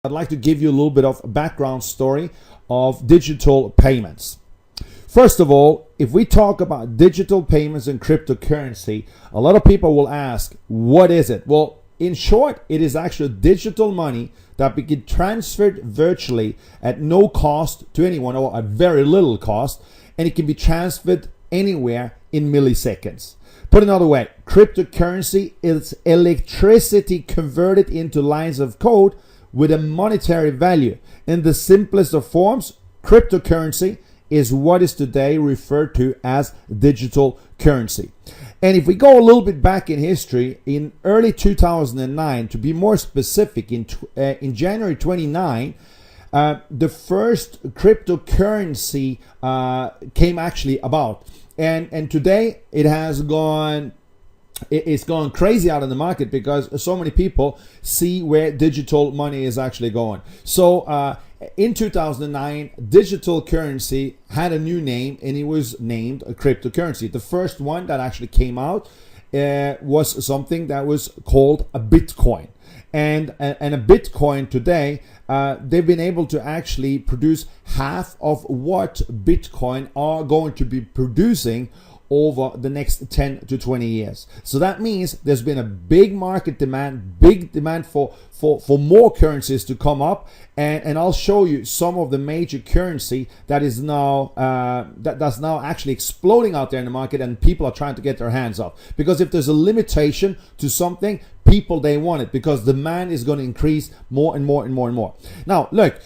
I'd like to give you a little bit of a background story of digital payments. First of all, if we talk about digital payments and cryptocurrency, a lot of people will ask, what is it? Well, in short, it is actually digital money that can be transferred virtually at no cost to anyone, or at very little cost, and it can be transferred anywhere in milliseconds. Put another way, cryptocurrency is electricity converted into lines of code with a monetary value. In the simplest of forms, cryptocurrency is what is today referred to as digital currency. And if we go a little bit back in history, in early 2009, to be more specific, in January 29, the first cryptocurrency came actually about. And today it's gone crazy out in the market because so many people see where digital money is actually going. So in 2009, digital currency had a new name, and it was named a cryptocurrency. The first one that actually came out was something that was called a Bitcoin. And a Bitcoin today, they've been able to actually produce half of what Bitcoin are going to be producing over the next 10 to 20 years. So that means there's been a big market demand, big demand for more currencies to come up, and I'll show you some of the major currency that is now that's now actually exploding out there in the market, and people are trying to get their hands off. Because if there's a limitation to something, people, they want it, because demand is going to increase more and more and more and more. Now look,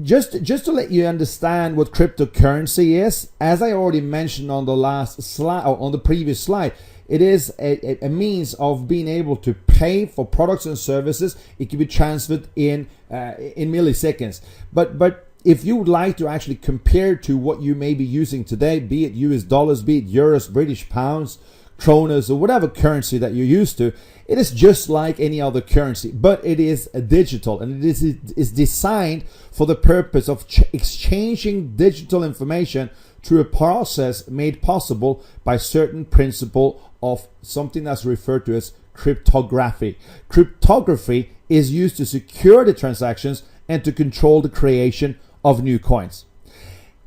just to let you understand what cryptocurrency is, as I already mentioned on the last slide, or on the previous slide, it is a means of being able to pay for products and services. It can be transferred in milliseconds. But if you would like to actually compare to what you may be using today, be it US dollars, be it euros, British pounds, kronas, or whatever currency that you're used to, it is just like any other currency, but it is digital, and it is designed for the purpose of exchanging digital information through a process made possible by certain principle of something that's referred to as cryptography. Cryptography is used to secure the transactions and to control the creation of new coins.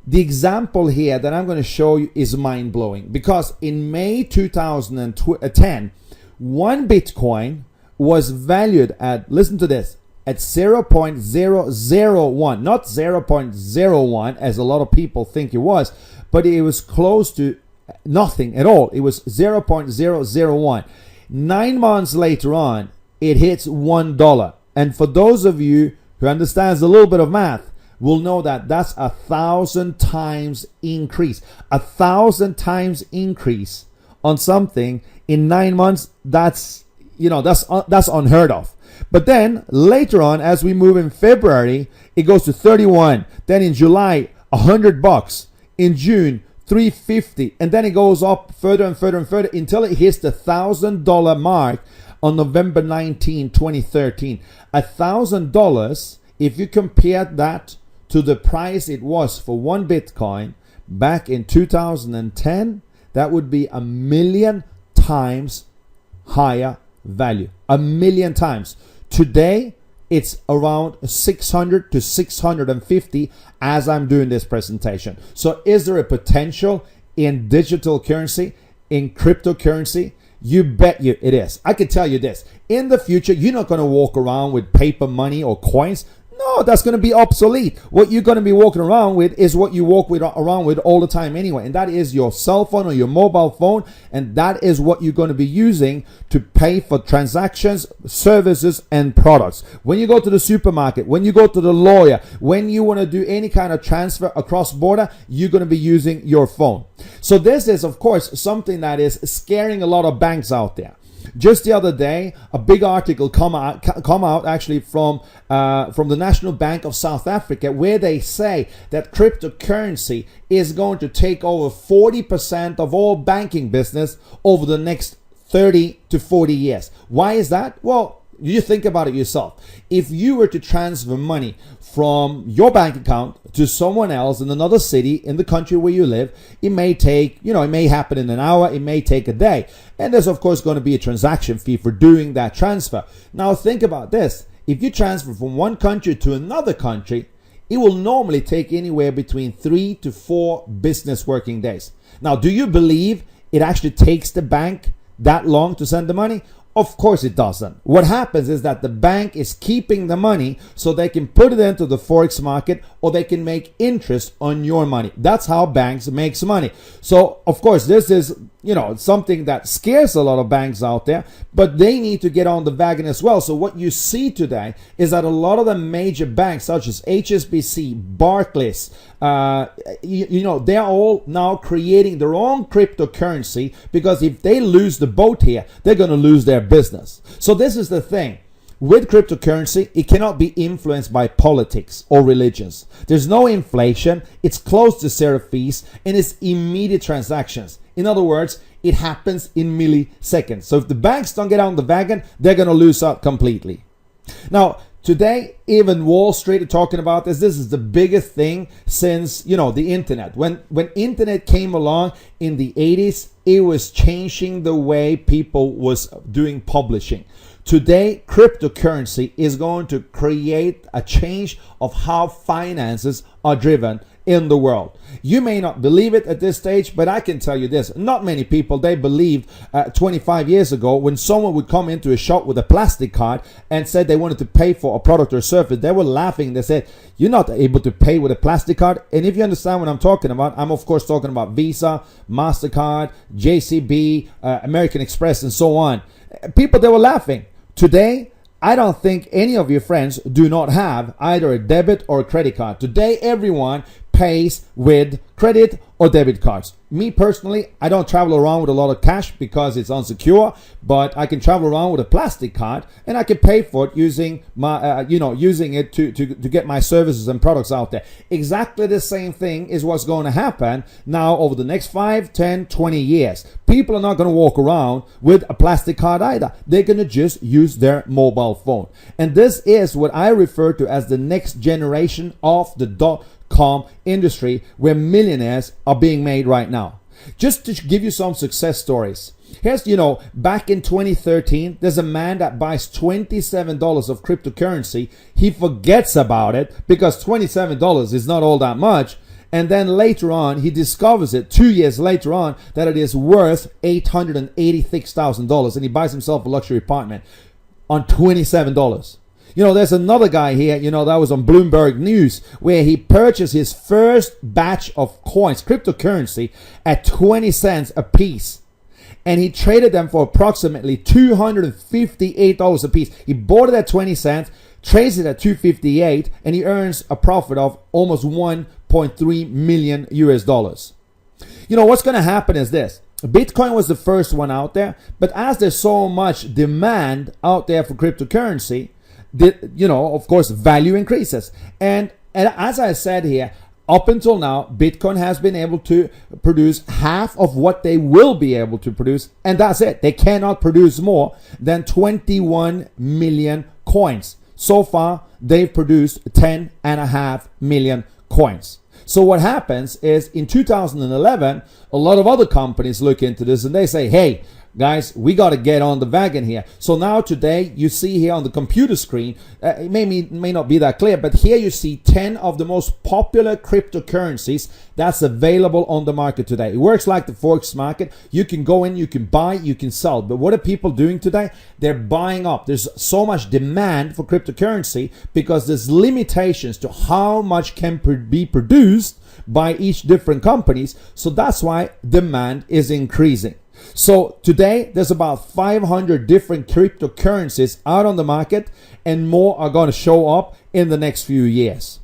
The example here that I'm going to show you is mind-blowing, because in May 2010, one Bitcoin was valued at, listen to this, at 0.001, not 0.01 as a lot of people think it was, but it was close to nothing at all. It was 0.001. 9 months later on, it hits $1. And for those of you who understands a little bit of math, will know that that's 1,000 times increase. 1,000 times increase on something in 9 months. That's unheard of. But then later on, as we move in February, it goes to 31. Then in July, $100. In June, $350, and then it goes up further and further and further until it hits the $1,000 mark on November 19, 2013. $1,000. If you compare that to the price it was for one Bitcoin back in 2010, that would be 1,000,000 times higher value. 1,000,000 times. Today, it's around 600 to 650 as I'm doing this presentation. So is there a potential in digital currency, in cryptocurrency? You bet you it is. I can tell you this. In the future, you're not going to walk around with paper money or coins. No, that's going to be obsolete. What you're going to be walking around with is what you walk around with all the time anyway, and that is your cell phone or your mobile phone, and that is what you're going to be using to pay for transactions, services, and products. When you go to the supermarket, when you go to the lawyer, when you want to do any kind of transfer across border, you're going to be using your phone. So this is, of course, something that is scaring a lot of banks out there. Just the other day, a big article come out actually from the National Bank of South Africa, where they say that cryptocurrency is going to take over 40% of all banking business over the next 30 to 40 years. Why is that? Well, you think about it yourself. If you were to transfer money from your bank account to someone else in another city in the country where you live, it may take, it may happen in an hour, it may take a day. And there's of course going to be a transaction fee for doing that transfer. Now think about this. if you transfer from one country to another country, it will normally take anywhere between 3 to 4 business working days. Now, do you believe it actually takes the bank that long to send the money? Of course it doesn't. What happens is that the bank is keeping the money so they can put it into the Forex market, or they can make interest on your money. That's how banks make money. So, of course, this is, something that scares a lot of banks out there, but they need to get on the wagon as well. So what you see today is that a lot of the major banks, such as HSBC, Barclays, they're all now creating their own cryptocurrency, because if they lose the boat here, they're going to lose their business. So this is the thing. With cryptocurrency, it cannot be influenced by politics or religions. There's no inflation, it's close to zero fees, and it's immediate transactions. In other words, it happens in milliseconds. So if the banks don't get on the wagon, they're going to lose out completely. Now, today, even Wall Street are talking about this. This is the biggest thing since, the internet. When internet came along in the 80s, it was changing the way people was doing publishing. Today, cryptocurrency is going to create a change of how finances are driven in the world. You may not believe it at this stage, but I can tell you this. Not many people, they believed 25 years ago when someone would come into a shop with a plastic card and said they wanted to pay for a product or service. They were laughing. They said, you're not able to pay with a plastic card. And if you understand what I'm talking about, I'm of course talking about Visa, MasterCard, JCB, American Express, and so on. People, they were laughing. Today, I don't think any of your friends do not have either a debit or a credit card. Today, everyone pays with credit or debit cards. Me personally, I don't travel around with a lot of cash because it's unsecure, but I can travel around with a plastic card and I can pay for it using my, using it to get my services and products out there. Exactly the same thing is what's going to happen now over the next 5, 10, 20 years. People are not going to walk around with a plastic card either. They're going to just use their mobile phone. And this is what I refer to as the next generation of the .com industry, where millionaires are being made right now. Just to give you some success stories. Here's, back in 2013, there's a man that buys $27 of cryptocurrency. He forgets about it because $27 is not all that much. And then later on, he discovers it 2 years later on that it is worth $886,000. And he buys himself a luxury apartment on $27. There's another guy here, that was on Bloomberg News, where he purchased his first batch of coins, cryptocurrency, at 20 cents a piece. And he traded them for approximately $258 a piece. He bought it at 20 cents, trades it at $258, and he earns a profit of almost 1.3 million US dollars. What's going to happen is this. Bitcoin was the first one out there, but as there's so much demand out there for cryptocurrency, of course, value increases. And as I said here, up until now, Bitcoin has been able to produce half of what they will be able to produce. And that's it. They cannot produce more than 21 million coins. So far, they've produced 10.5 million coins. So what happens is in 2011, a lot of other companies look into this and they say, hey, guys, we got to get on the wagon here. So now today, you see here on the computer screen, it may not be that clear, but here you see 10 of the most popular cryptocurrencies that's available on the market today. It works like the Forex market. You can go in, you can buy, you can sell. But what are people doing today? They're buying up. There's so much demand for cryptocurrency because there's limitations to how much can be produced by each different companies. So that's why demand is increasing. So today, there's about 500 different cryptocurrencies out on the market, and more are going to show up in the next few years.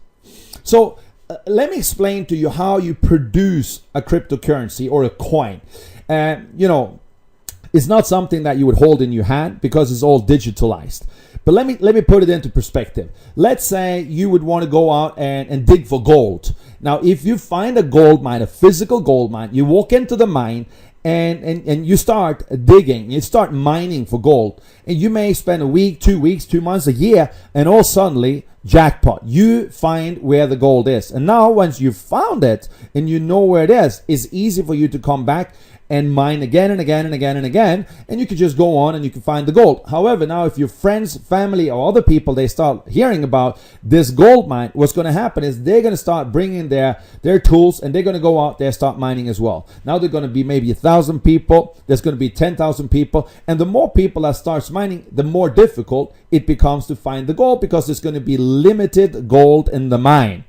So let me explain to you how you produce a cryptocurrency or a coin. It's not something that you would hold in your hand because it's all digitalized. But let me put it into perspective. Let's say you would want to go out and dig for gold. Now, if you find a gold mine, a physical gold mine, you walk into the mine, and you start digging, you start mining for gold, and you may spend a week, 2 weeks, 2 months, a year, and all suddenly, jackpot, you find where the gold is. And now once you've found it and you know where it is, it's easy for you to come back and mine again and again and again and again, and you can just go on and you can find the gold. However, now if your friends, family, or other people, they start hearing about this gold mine, what's going to happen is they're going to start bringing their tools, and they're going to go out there, start mining as well. Now they're going to be maybe 1,000 people, there's going to be 10,000 people, and the more people that starts mining, the more difficult it becomes to find the gold, because there's going to be limited gold in the mine.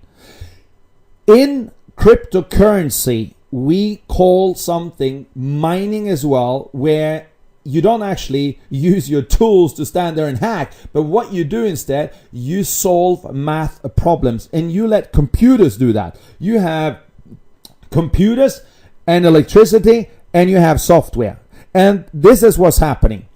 In cryptocurrency, we call something mining as well, where you don't actually use your tools to stand there and hack, but what you do instead, you solve math problems, and you let computers do that. You have computers and electricity, and you have software, and this is what's happening.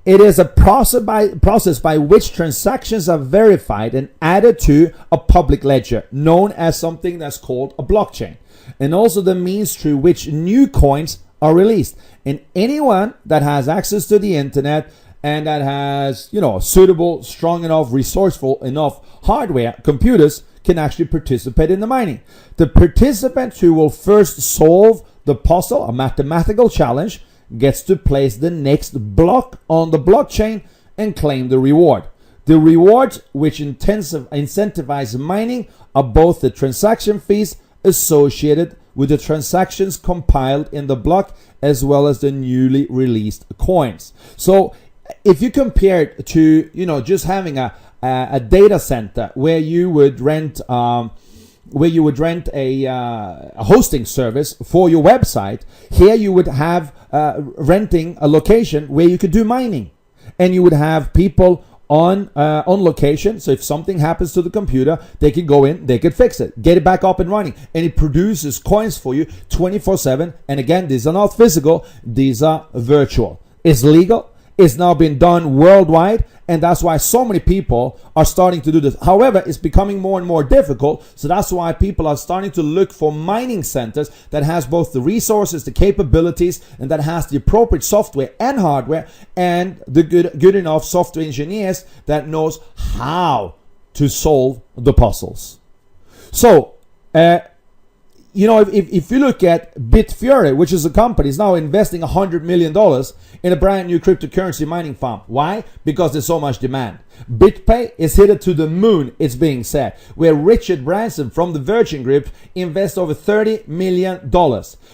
It is a process by which transactions are verified and added to a public ledger, known as something that's called a blockchain, and also the means through which new coins are released. And anyone that has access to the internet and that has, suitable, strong enough, resourceful enough hardware, computers, can actually participate in the mining. The participant who will first solve the puzzle, a mathematical challenge, gets to place the next block on the blockchain and claim the reward. The rewards which incentivize mining are both the transaction fees associated with the transactions compiled in the block, as well as the newly released coins. So if you compare it to, just having a data center where you would rent a hosting service for your website, here you would have renting a location where you could do mining, and you would have people on location. So if something happens to the computer, they could go in, they could fix it, get it back up and running, and it produces coins for you 24/7. And again, these are not physical, these are virtual. It's legal. It's now been done worldwide, and that's why so many people are starting to do this. However, it's becoming more and more difficult, so that's why people are starting to look for mining centers that has both the resources, the capabilities, and that has the appropriate software and hardware, and the good enough software engineers that knows how to solve the puzzles. So, if you look at Bitfury, which is a company, is now investing $100 million in a brand new cryptocurrency mining farm. Why? Because there's so much demand. BitPay is headed to the moon, it's being said, where Richard Branson from the Virgin Group invests over $30 million.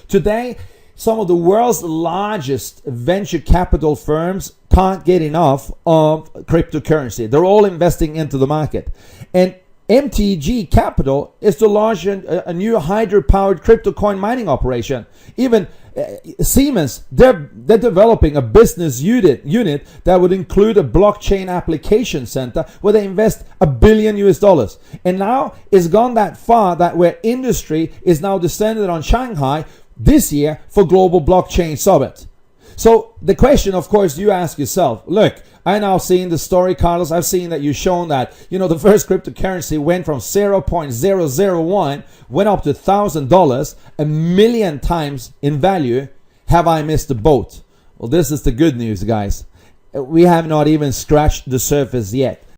Today, some of the world's largest venture capital firms can't get enough of cryptocurrency. They're all investing into the market. And MTG Capital is to launch a new hydro-powered crypto coin mining operation. Even Siemens, they're developing a business unit that would include a blockchain application center where they invest $1 billion. And now it's gone that far that where industry is now descended on Shanghai this year for Global Blockchain Summit. So the question, of course, you ask yourself, look, I now seen the story, Carlos. I've seen that you've shown that, the first cryptocurrency went from 0.001, went up to $1,000, 1,000,000 times in value. Have I missed the boat? Well, this is the good news, guys. We have not even scratched the surface yet.